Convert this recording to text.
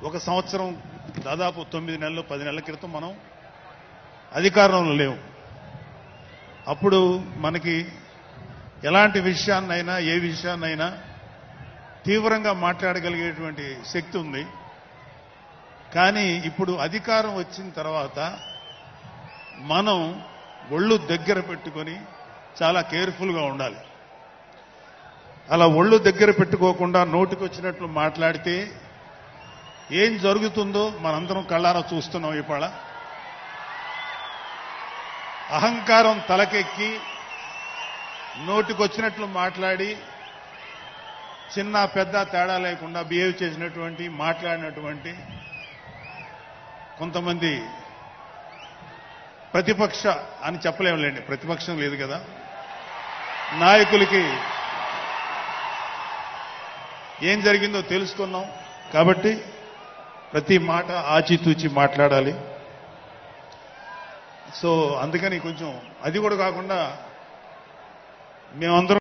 ఒక సంవత్సరం దాదాపు 9 నెలలు 10 నెలల క్రితం మనం అధికారంలో లేవు. అప్పుడు మనకి ఎలాంటి విషయాన్నైనా ఏ విషయాన్నైనా తీవ్రంగా మాట్లాడగలిగేటువంటి శక్తి ఉంది. కానీ ఇప్పుడు అధికారం వచ్చిన తర్వాత మనం ఒళ్ళు దగ్గర పెట్టుకొని చాలా కేర్ఫుల్గా ఉండాలి. అలా ఒళ్ళు దగ్గర పెట్టుకోకుండా నోటికొచ్చినట్లు మాట్లాడితే ఏం జరుగుతుందో మనందరం కళ్ళారా చూస్తున్నాం. ఇవాళ అహంకారం తలకెక్కి నోటికొచ్చినట్లు మాట్లాడి చిన్న పెద్ద తేడా లేకుండా బిహేవ్ చేసినటువంటి మాట్లాడినటువంటి కొంతమంది ప్రతిపక్ష అని చెప్పలేములేండి, ప్రతిపక్షం లేదు కదా, నాయకులకి ఏం జరిగిందో తెలుసుకున్నాం. కాబట్టి ప్రతి మాట ఆచితూచి మాట్లాడాలి. సో అందుకని కొంచెం అది కూడా కాకుండా మేమందరం